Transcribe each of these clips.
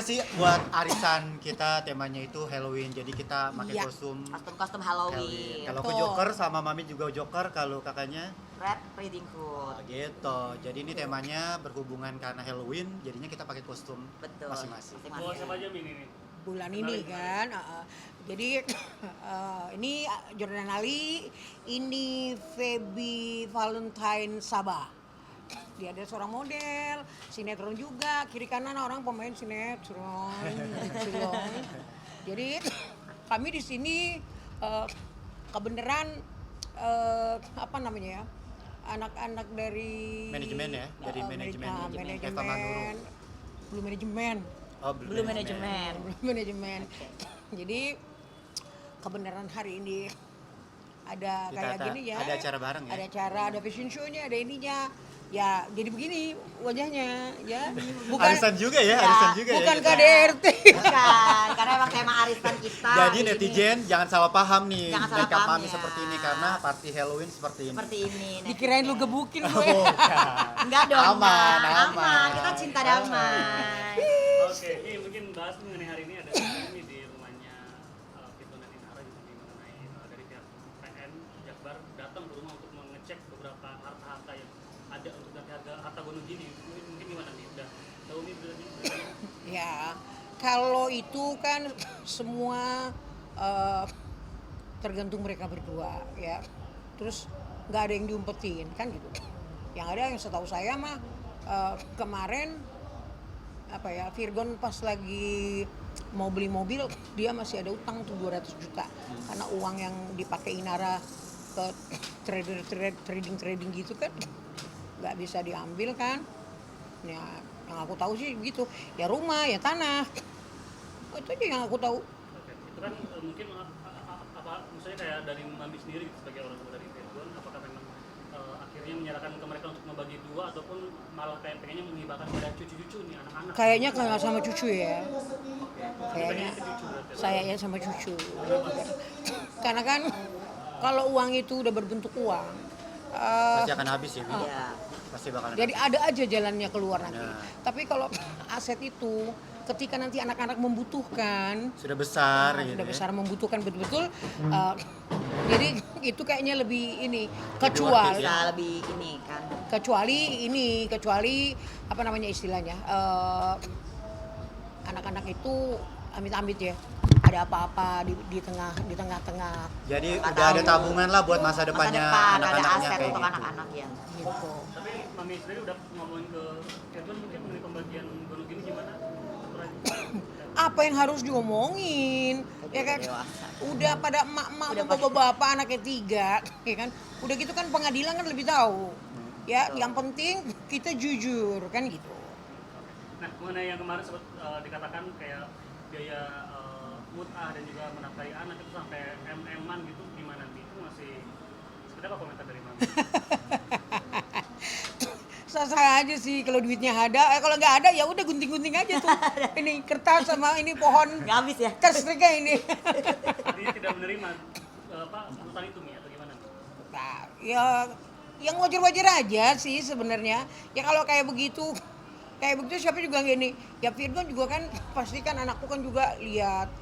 sih buat arisan kita temanya itu Halloween. Jadi kita pakai Iya. kostum Kostum Halloween. Kalau aku Betul. Joker sama Mami juga Joker, kalau kakaknya Red Riding Hood. gitu. Jadi ini temanya berhubungan karena Halloween, jadinya kita pakai kostum Betul. masing-masing. Bawa siapa aja Min ini? bulan ini kan. Jadi ini Jordan Ali, ini Feby Valentine Sabah. Dia ada seorang model, sinetron juga, kiri kanan orang pemain sinetron. Jadi kami di sini kebenaran apa namanya ya? Anak-anak dari Manajemen ya, dari manajemen Eva Manuro. manajemen, belum manajemen. Oh, Belum manajemen. Manajemen. Jadi kebenaran hari ini ada kayak gini ya. Ada acara bareng ya. Ada acara, ada fashion show-nya, ada ininya. Ya, jadi begini wajahnya ya. Arisan juga ya, Ya, arisan juga bukan ya. kita. KDRT. Bukan, karena emang tema arisan kita. Jadi ini netizen jangan salah paham nih. Jangan salah Makeup paham Mami ya. seperti ini karena party Halloween seperti ini. seperti ini. Dikirain lu gebukin gue. Bukan. Enggak dong. Aman, Nah. aman. Kita cinta damai. Oke, ini mungkin bahas mengenai hari ini ada ini di rumahnya Firgon dan Inara juga mengenai dari pihak PN Jakbar datang ke rumah untuk mengecek beberapa harta-harta yang ada untuk nanti harta Gonogini. Mungkin gimana nih? Udah tahu nih berarti? Ya, kalau itu kan semua tergantung mereka berdua ya. Terus nggak ada yang diumpetin kan gitu. Yang ada yang setahu saya mah kemarin apa ya, Firgon pas lagi mau beli mobil dia masih ada utang tuh 200 juta karena uang yang dipakai Inara ke trading gitu kan nggak bisa diambil kan. Ya, yang aku tahu sih begitu. Ya rumah, ya tanah. Itu aja yang aku tahu. Oke, itu kan mungkin apa misalnya kayak dari Mami sendiri gitu, sebagai orang tua dari Firgon, apakah memang akhirnya menyerahkan ke mereka untuk membagi dua ataupun malah kayak pengennya menghibahkan pada cucu-cucu nih anak-anak? Kayaknya kayak sama cucu ya. Kayaknya Pengennya ke cucu berarti. saya ya sama cucu. Karena kan kalau uang itu udah berbentuk uang, Pasti akan habis ya, Bi. Iya. Pasti bakalan. jadi ada aja jalannya keluar nanti. Ya. Tapi kalau aset itu ketika nanti anak-anak membutuhkan, Sudah besar gitu. sudah ya. besar membutuhkan betul-betul, jadi itu kayaknya lebih ini worth it kecuali Bisa lebih ini kan. kecuali apa namanya istilahnya, anak-anak itu amit-amit ya ada apa-apa di tengah-tengah Jadi Nggak udah ada tahu. tabungan lah buat masa depannya ada anak-anaknya aset kayak untuk gitu. anak-anak ya. gitu. Tapi Mami sendiri udah ngomongin ke Firgon mungkin mengenai pembagian Gonogini gimana? Apa yang harus diomongin ya kan, Dewasa. udah pada emak-emak Udah sama bapak-bapak anaknya 3 ya kan, udah gitu kan pengadilan kan lebih tahu ya. Yang penting kita jujur kan gitu. Nah, mengenai yang kemarin sempat dikatakan kayak biaya mut'ah dan juga menafkahi anak itu sampai MM-an gitu, gimana nih? Itu masih seperti apa komentar dari Mami? Sah-sah aja sih kalau duitnya ada, kalau nggak ada ya udah gunting-gunting aja tuh. Ini kertas sama ini pohon Nggak habis ya? terstrika ini. Jadi tidak menerima tuntutan itu nih atau gimana nih? Nah, ya yang wajar-wajar aja sih sebenarnya. Ya kalau kayak begitu siapa juga gini. Ya Firgon juga kan pasti kan anakku kan juga lihat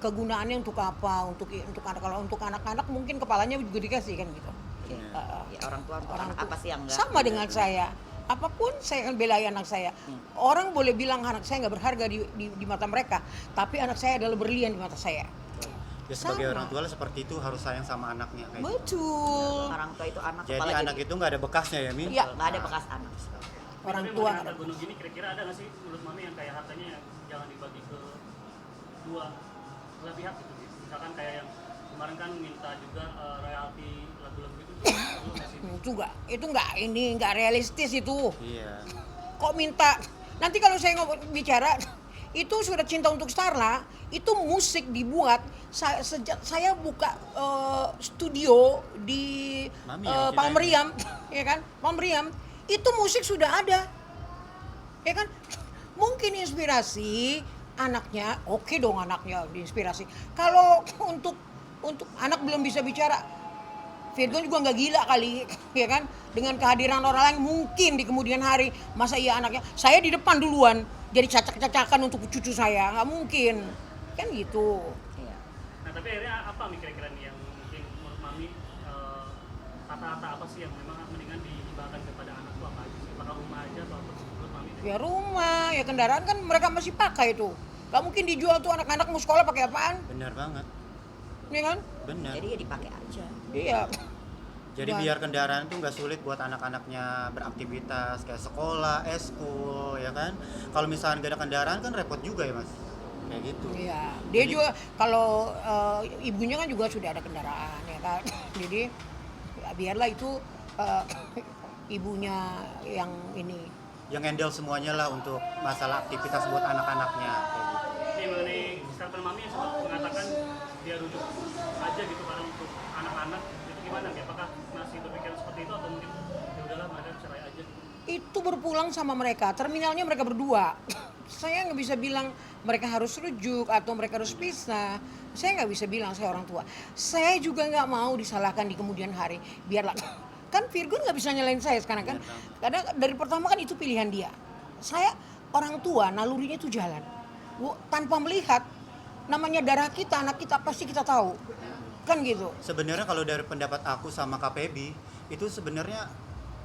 kegunaannya untuk apa, untuk anak, kalau untuk anak-anak mungkin kepalanya juga dikasih kan gitu. Ya, orang tua untuk Orang anak tua. apa sih yang enggak? Sama dengan saya. Apapun saya akan belai anak saya. Orang boleh bilang anak saya nggak berharga di mata mereka, tapi anak saya adalah berlian di mata saya. Ya sebagai Sama. orang tua lah seperti itu harus sayang sama anaknya kayak gitu. Betul. Orang tua itu anak Jadi kepala anak itu nggak ada bekasnya ya, Min? Iya. nggak ada bekas anak. Orang Tapi tua mengenai nggak harta ada. Gonogini kira-kira ada nggak sih menurut Mami yang kayak hartanya yang jangan dibagi ke dua belah pihak gitu? Misalkan kayak yang kemarin kan minta juga royalti lagu-lagu itu tuh nggak sih? Itu nggak realistis itu. Iya. Kok minta? Nanti kalau saya bicara itu sudah cinta untuk Starla, itu musik dibuat sejak saya buka studio di Mami yang Palm ceritain. Meriam, ya kan? Palm Meriam itu musik sudah ada, ya kan? Mungkin inspirasi anaknya, oke dong anaknya diinspirasi. Kalau untuk anak belum bisa bicara, Firgon juga nggak gila kali, ya kan? Dengan kehadiran orang lain mungkin di kemudian hari, masa iya anaknya, saya di depan duluan, jadi cacak-cacakan untuk cucu saya, nggak mungkin kan gitu. Iya. Nah tapi akhirnya apa nih kira-kira nih yang mungkin menurut Mami kata-kata apa sih yang memang mendingan dihibahkan kepada anak tuh apa aja sih? Apakah rumah aja atau apa menurut Mami? Ya rumah, ya kendaraan kan mereka masih pakai tuh, nggak mungkin dijual tuh, anak-anak mau sekolah pakai apaan, Benar banget. ya kan? Benar. Jadi ya dipakai aja. Iya. Jadi Dan- biar kendaraan tuh nggak sulit buat anak-anaknya beraktivitas kayak sekolah, eskul, ya kan. Kalau misalnya nggak ada kendaraan kan repot juga ya mas. Kayak gitu. Iya, dia Jadi- juga kalau ibunya kan juga sudah ada kendaraan ya kan. Jadi ya biarlah itu ibunya yang ini. Yang handle semuanya lah untuk masalah aktivitas buat anak-anaknya. Kayak gitu. Ini mengenai statement Mami yang sempat mengatakan dia rujuk aja gitu karena untuk anak-anak itu gimana nih? Apakah masih berpikiran seperti itu atau mungkin ya udahlah mereka cerai aja? Itu berpulang sama mereka, terminalnya mereka berdua. Saya nggak bisa bilang mereka harus rujuk atau mereka harus pisah. Saya nggak bisa bilang, saya orang tua. Saya juga nggak mau disalahkan di kemudian hari. Biarlah, kan Virgon nggak bisa nyalain saya sekarang kan. Karena dari pertama kan itu pilihan dia. Saya orang tua, nalurinya itu jalan. Tanpa melihat, namanya darah kita, anak kita pasti kita tahu. Kan gitu. Sebenarnya kalau dari pendapat aku sama KPB itu sebenarnya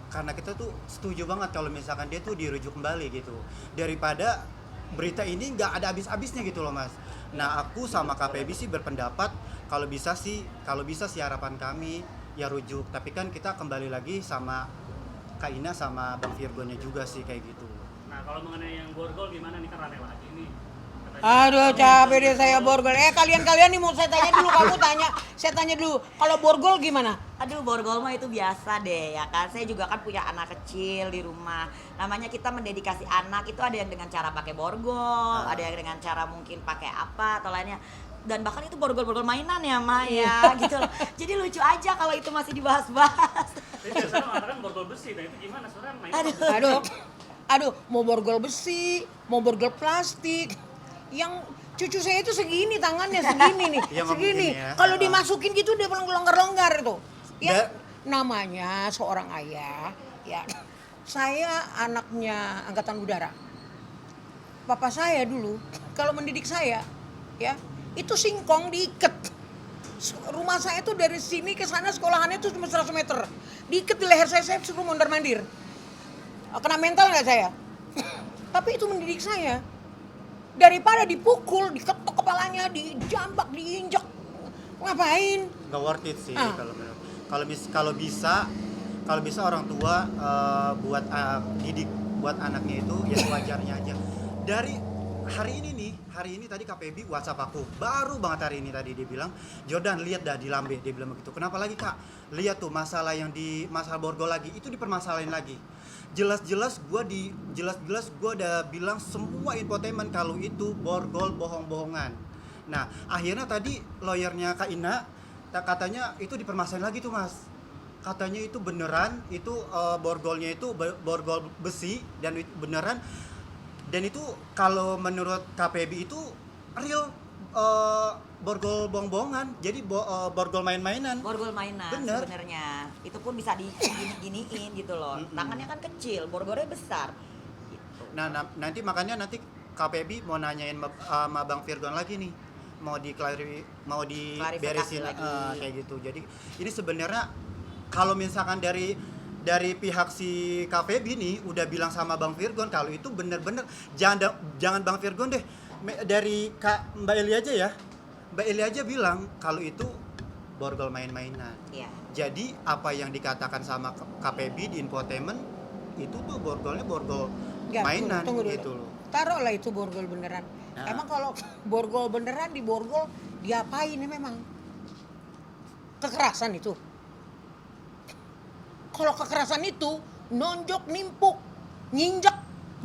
karena kita tuh setuju banget kalau misalkan dia tuh dirujuk kembali gitu, daripada berita ini nggak ada habis-habisnya gitu loh mas. Nah aku sama KPB sih berpendapat kalau bisa sih harapan kami ya rujuk, tapi kan kita kembali lagi sama Kak Ina sama Bang Virgonnya juga sih kayak gitu. Nah kalau mengenai yang borgol gimana nih, kan rame lagi nih. Aduh capek deh saya borgol. Kalian nih mau saya tanya dulu, kamu tanya. Saya tanya dulu, kalau borgol gimana? Aduh, borgol mah itu biasa deh ya kan. Saya juga kan punya anak kecil di rumah. Namanya kita mendedikasi anak itu ada yang dengan cara pakai borgol, ada yang dengan cara mungkin pakai apa atau lainnya. Dan bahkan itu borgol-borgol mainan ya Maya gitu loh. Jadi lucu aja kalau itu masih dibahas-bahas. Jadi biasanya mengatakan borgol besi, nah itu gimana sebenarnya main? Aduh, mau borgol besi, mau borgol plastik. Yang cucu saya itu segini tangannya, segini nih, Yang segini. begini ya. Kalau dimasukin gitu dia longgar-longgar tuh. Ya, Da- namanya seorang ayah, ya. Saya anaknya angkatan udara. Papa saya dulu kalau mendidik saya, ya, itu singkong diikat. Rumah saya tuh dari sini ke sana sekolahannya tuh cuma 100 meter. Diikat di leher saya suruh mondar-mandir. Kena mental nggak saya? Tapi itu mendidik saya. Daripada dipukul, diketok kepalanya, dijambak, diinjak, ngapain? Nggak worth it sih Ah. kalau bisa orang tua buat didik buat anaknya itu ya sewajarnya aja. Dari hari ini tadi KPB WhatsApp aku baru banget hari ini tadi dia bilang, Jordan lihat dah di Lambe, dia bilang begitu. Kenapa lagi kak? Lihat tuh masalah yang di masalah borgol lagi itu dipermasalahin lagi. Jelas-jelas gue udah bilang semua infotainment kalau itu borgol bohong-bohongan. Nah akhirnya tadi lawyernya Kak Ina katanya itu dipermasalahin lagi tuh mas. Katanya itu beneran, itu borgolnya itu borgol besi dan itu beneran. Dan itu kalau menurut KPB itu real borgol bohong-bohongan. Jadi borgol main-mainan. Borgol mainan Bener. sebenarnya. Itu pun bisa digini-giniin gitu loh. Tangannya kan kecil, borgolnya besar. Gitu. Nah, nanti KPB mau nanyain sama Bang Virgon lagi nih. Mau diberesin Klarifikasi lagi. kayak gitu. Jadi ini sebenarnya kalau misalkan dari pihak si KPB nih udah bilang sama Bang Virgon kalau itu bener-bener jangan Bang Virgon deh. Dari Mbak Eli aja ya. Mbak Eli aja bilang kalau itu borgol main-mainan. Iya. Jadi apa yang dikatakan sama KPB di infotainment itu tuh borgolnya borgol Nggak, mainan tunggu dulu. gitu loh. Taruhlah itu borgol beneran. Nah. Emang kalau borgol beneran di borgol diapain ya memang? Kekerasan itu. Kalau kekerasan itu nonjok, nimpuk, nginjek,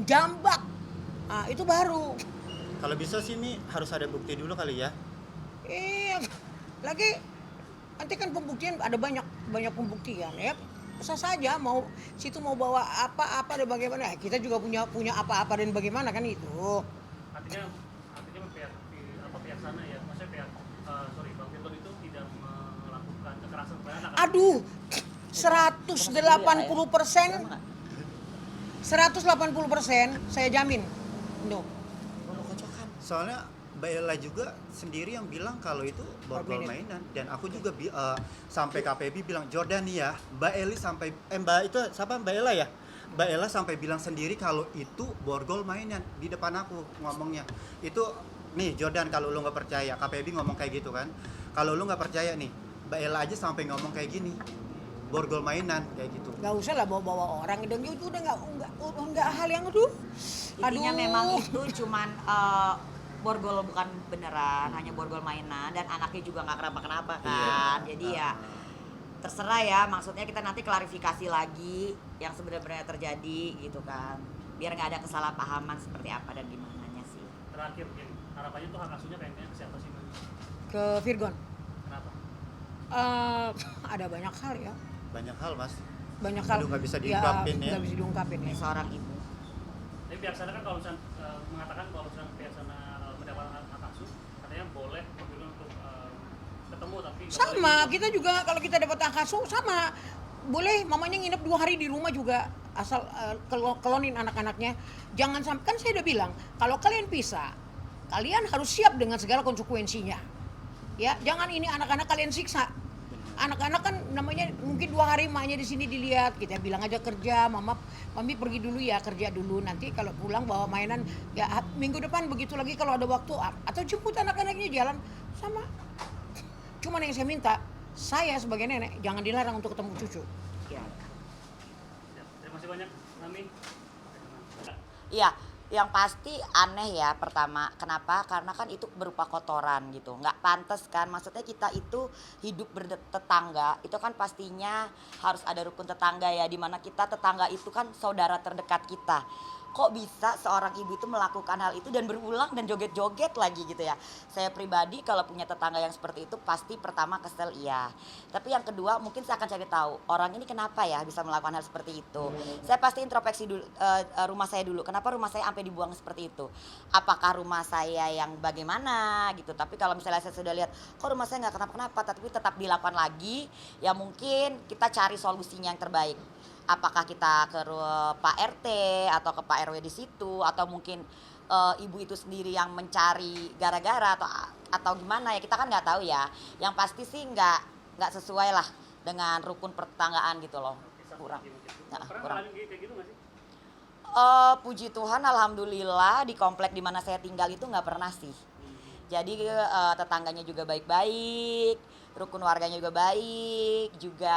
jambak. Ah, itu baru. Kalau bisa sih ini harus ada bukti dulu kali ya. Lagi nanti kan pembuktian ada banyak pembuktian ya. Bisa saja mau situ mau bawa apa dan bagaimana. Kita juga punya apa-apa dan bagaimana kan itu. Artinya pihak sana ya, maksudnya pihak Bang Virgon itu tidak melakukan kekerasan kepada anak. Aduh, 180% saya jamin No. Kalau kocokan. Soalnya Mbak Ella juga sendiri yang bilang kalau itu borgol mainan, dan aku juga sampai KPB bilang Jordan nih ya, Mbak Eli sampai Mbak itu siapa, Mbak Ella ya? Mbak Ella sampai bilang sendiri kalau itu borgol mainan di depan aku ngomongnya. Itu nih Jordan, kalau lu nggak percaya, KPB ngomong kayak gitu kan. Kalau lu nggak percaya nih, Mbak Ella aja sampai ngomong kayak gini. Borgol mainan kayak gitu. Gak usah lah bawa-bawa orang, dan itu udah nggak hal yang aduh. Intinya memang itu cuman borgol bukan beneran, hanya borgol mainan, dan anaknya juga nggak kenapa-kenapa kan. Jadi ya terserah ya, maksudnya kita nanti klarifikasi lagi yang sebenarnya terjadi gitu kan, biar nggak ada kesalahpahaman seperti apa dan gimananya sih. Terakhir mungkin harapannya tuh hak asuhnya pengennya ke siapa sih, Mbak? Ke Virgon. Kenapa? Ada banyak hal ya. Banyak hal mas. Banyak hal. Aduh, nggak bisa diungkapin ya. Nggak bisa diungkapin ya. Seorang ibu. Tapi pihak sana kan kalau misalnya mengatakan kalau misalnya pihak sana mendapatkan hak asuh, katanya boleh untuk ketemu, tapi nggak Sama, boleh kita juga kalau kita dapat hak asuh sama. Boleh mamanya nginep 2 hari di rumah juga, asal kelonin anak-anaknya. Jangan sampai, kan saya udah bilang, kalau kalian pisah, kalian harus siap dengan segala konsekuensinya. Ya, jangan ini anak-anak kalian siksa. Anak-anak kan namanya mungkin 2 hari emaknya di sini dilihat, kita bilang aja kerja, mami pergi dulu ya, kerja dulu, nanti kalau pulang bawa mainan ya minggu depan begitu lagi kalau ada waktu, atau jemput anak-anaknya jalan sama. Cuman yang saya minta, saya sebagai nenek jangan dilarang untuk ketemu cucu. Ya. Ya, terima kasih banyak, Nami. Iya, yang pasti aneh ya pertama. Kenapa? Karena kan itu berupa kotoran gitu. Nggak pantas kan. Maksudnya kita itu hidup bertetangga. Itu kan pastinya harus ada rukun tetangga ya. Dimana kita tetangga itu kan saudara terdekat kita. Kok bisa seorang ibu itu melakukan hal itu dan berulang dan joget-joget lagi gitu ya. Saya pribadi kalau punya tetangga yang seperti itu pasti pertama kesel iya. Tapi yang kedua mungkin saya akan cari tahu orang ini kenapa ya bisa melakukan hal seperti itu. Saya pasti introspeksi dulu rumah saya dulu. Kenapa rumah saya sampai dibuang seperti itu? Apakah rumah saya yang bagaimana gitu. Tapi kalau misalnya saya sudah lihat kok rumah saya nggak kenapa-kenapa tapi tetap dilakukan lagi, ya mungkin kita cari solusinya yang terbaik. Apakah kita ke Pak RT atau ke Pak RW di situ, atau mungkin ibu itu sendiri yang mencari gara-gara atau gimana ya, kita kan nggak tahu ya. Yang pasti sih nggak sesuai lah dengan rukun pertetanggaan gitu loh. Kurang. Nah, Pernah kurang. ngalamin kayak gitu nggak sih? Puji Tuhan alhamdulillah di komplek di mana saya tinggal itu nggak pernah sih. Jadi tetangganya juga baik-baik, rukun warganya juga baik, juga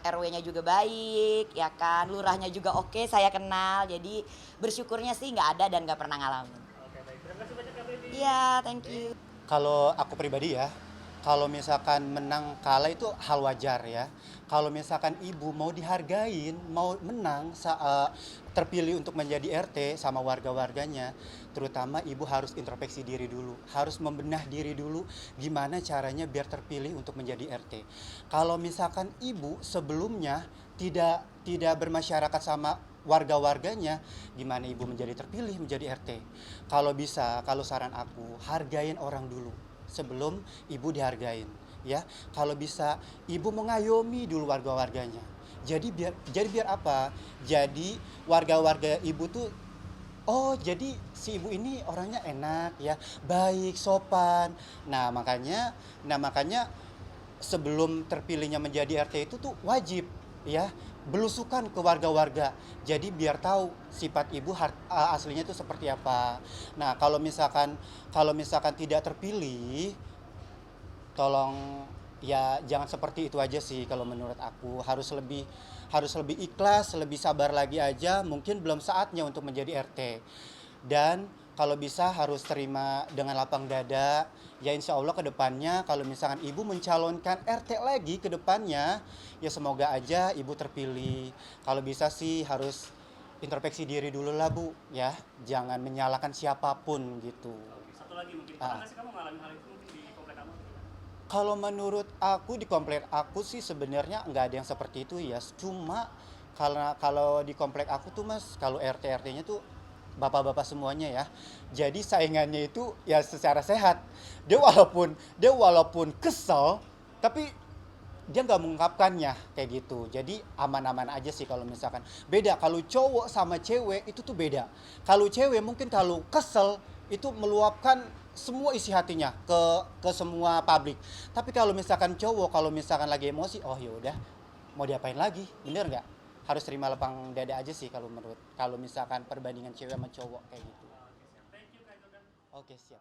RW-nya juga baik, ya kan, lurahnya juga oke, saya kenal. Jadi bersyukurnya sih nggak ada dan nggak pernah ngalamin. Oke, baik. Terima kasih banyak, Kak Baby. Iya, thank you. Kalau aku pribadi ya, kalau misalkan menang kalah itu hal wajar ya. Kalau misalkan ibu mau dihargain, mau menang, terpilih untuk menjadi RT sama warga-warganya, terutama ibu harus introspeksi diri dulu, harus membenah diri dulu gimana caranya biar terpilih untuk menjadi RT. Kalau misalkan ibu sebelumnya tidak bermasyarakat sama warga-warganya, gimana ibu menjadi terpilih menjadi RT? Kalau bisa, kalau saran aku, hargain orang dulu sebelum ibu dihargain, ya. Kalau bisa ibu mengayomi dulu warga-warganya. Jadi biar apa? Jadi warga-warga ibu tuh, oh jadi si ibu ini orangnya enak ya, baik, sopan. Nah makanya sebelum terpilihnya menjadi RT itu tuh wajib ya belusukan ke warga-warga. Jadi biar tahu sifat ibu aslinya itu seperti apa. Nah, kalau misalkan tidak terpilih, tolong ya jangan seperti itu aja sih kalau menurut aku. Harus lebih ikhlas, lebih sabar lagi aja. Mungkin belum saatnya untuk menjadi RT. Dan kalau bisa harus terima dengan lapang dada. Ya insya Allah ke depannya kalau misalkan ibu mencalonkan RT lagi ke depannya, ya semoga aja ibu terpilih. Kalau bisa sih harus introspeksi diri dulu lah Bu, ya. Jangan menyalahkan siapapun gitu. Satu lagi mungkin, pernah nggak sih kamu ngalamin hal itu mungkin di komplek kamu? Kalau menurut aku di komplek aku sih sebenarnya nggak ada yang seperti itu ya. Cuma karena kalau di komplek aku tuh Mas, kalau RT-RT-nya tuh bapak-bapak semuanya ya. Jadi saingannya itu ya secara sehat. Dia walaupun kesel, tapi dia nggak mengungkapkannya kayak gitu. Jadi aman-aman aja sih kalau misalkan. Beda kalau cowok sama cewek itu tuh beda. Kalau cewek mungkin kalau kesel itu meluapkan semua isi hatinya ke semua publik. Tapi kalau misalkan cowok kalau misalkan lagi emosi, oh ya udah mau diapain lagi, bener nggak? Harus terima lapang dada aja sih kalau menurut. Kalau misalkan perbandingan cewek sama cowok kayak gitu. Thank you Kak Jordan. Oke siap.